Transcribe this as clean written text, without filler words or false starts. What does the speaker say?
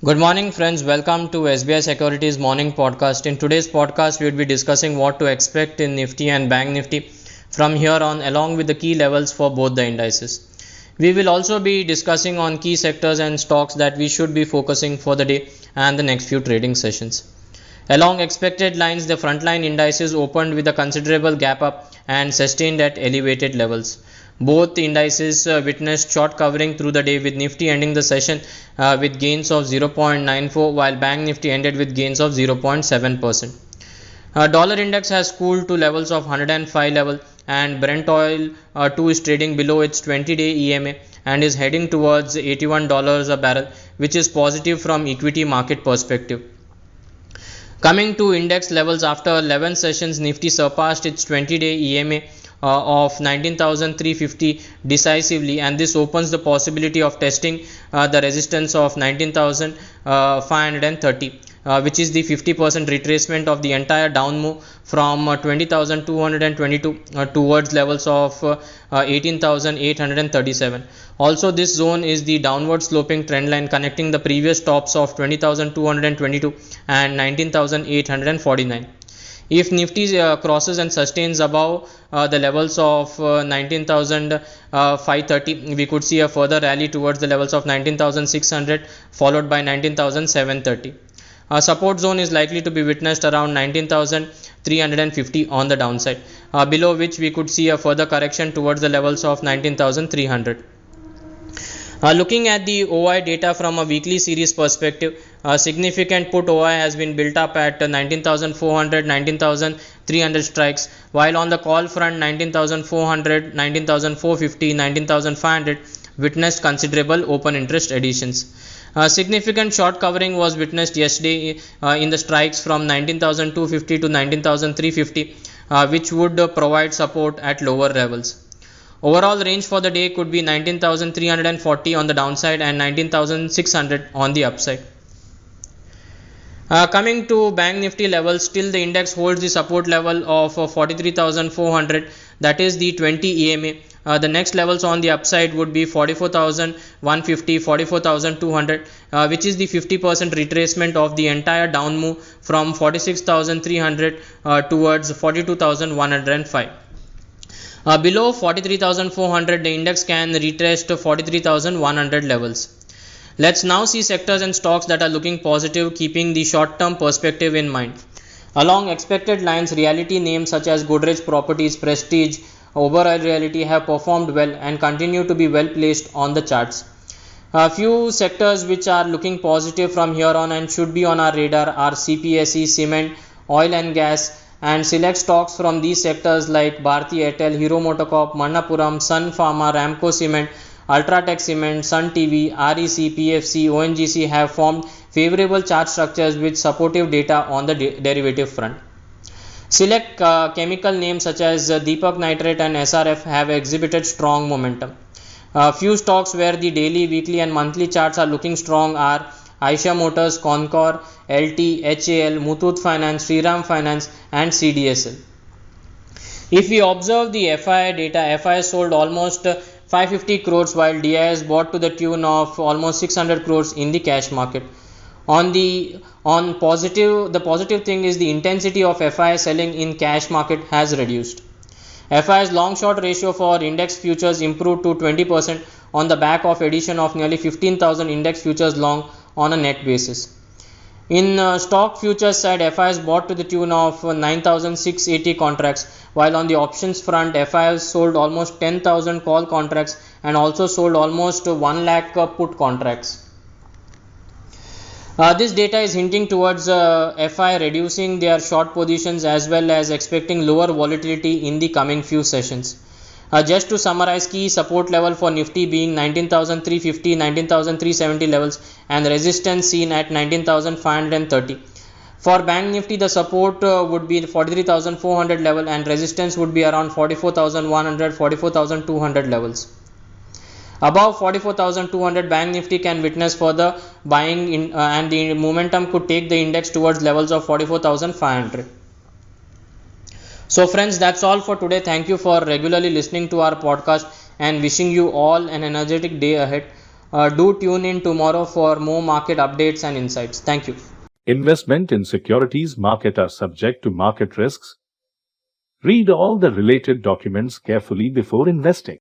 Good morning, friends. Welcome to SBI Securities morning podcast. In today's podcast, we will be discussing what to expect in Nifty and Bank Nifty from here on, along with the key levels for both the indices. We will also be discussing on key sectors and stocks that we should be focusing for the day and the next few trading sessions. Along expected lines, the frontline indices opened with a considerable gap up and sustained at elevated levels. Both indices witnessed short covering through the day, with Nifty ending the session with gains of 0.94 while Bank Nifty ended with gains of 0.7%. Dollar index has cooled to levels of 105 level, and Brent oil 2 is trading below its 20-day EMA and is heading towards $81 a barrel, which is positive from equity market perspective. Coming to index levels, after 11 sessions, Nifty surpassed its 20-day EMA of 19,350 decisively, and this opens the possibility of testing the resistance of 19,530, which is the 50% retracement of the entire down move from 20,222 towards levels of 18,837. Also, this zone is the downward sloping trend line connecting the previous tops of 20,222 and 19,849. If Nifty crosses and sustains above the levels of 19,530, we could see a further rally towards the levels of 19,600 followed by 19,730. Support zone is likely to be witnessed around 19,350 on the downside, below which we could see a further correction towards the levels of 19,300. Looking at the OI data from a weekly series perspective, a significant put OI has been built up at 19,400, 19,300 strikes, while on the call front 19,400, 19,450, 19,500 witnessed considerable open interest additions. Significant short covering was witnessed yesterday in the strikes from 19,250 to 19,350, which would provide support at lower levels. Overall range for the day could be 19,340 on the downside and 19,600 on the upside. Coming to Bank Nifty levels, still the index holds the support level of 43,400, that is the 20 EMA. The next levels on the upside would be 44,150, 44,200, which is the 50% retracement of the entire down move from 46,300 towards 42,105. Below 43,400, the index can retrace to 43,100 levels. Let's now see sectors and stocks that are looking positive, keeping the short-term perspective in mind. Along expected lines, reality names such as Godrej Properties, Prestige, Oberoi Realty have performed well and continue to be well placed on the charts. A few sectors which are looking positive from here on and should be on our radar are CPSE, cement, oil and gas, and select stocks from these sectors like Bharti Airtel, Hero Motocorp, Manappuram, Sun Pharma, Ramco Cement, Ultratech Cement, Sun TV, REC, PFC, ONGC have formed favorable chart structures with supportive data on the derivative front. Select chemical names such as Deepak Nitrate and SRF have exhibited strong momentum. Few stocks where the daily, weekly and monthly charts are looking strong are Eicher Motors, Concor, LT, HAL, Muthoot Finance, Shriram Finance and CDSL. If we observe the FI data, FI sold almost 550 crores while DIS bought to the tune of almost 600 crores in the cash market. The positive thing is the intensity of FI selling in cash market has reduced. FI's long short ratio for index futures improved to 20% on the back of addition of nearly 15,000 index futures long on a net basis. In stock futures side, FIs bought to the tune of 9,680 contracts, while on the options front, FIs sold almost 10,000 call contracts and also sold almost 1 lakh put contracts. This data is hinting towards FI reducing their short positions as well as expecting lower volatility in the coming few sessions. Just to summarize, key support level for Nifty being 19,350, 19,370 levels and resistance seen at 19,530. For Bank Nifty, the support would be 43,400 level and resistance would be around 44,100, 44,200 levels. Above 44,200, Bank Nifty can witness further buying in, and the momentum could take the index towards levels of 44,500. So friends, that's all for today. Thank you for regularly listening to our podcast and wishing you all an energetic day ahead. Do tune in tomorrow for more market updates and insights. Thank you. Investment in securities market are subject to market risks. Read all the related documents carefully before investing.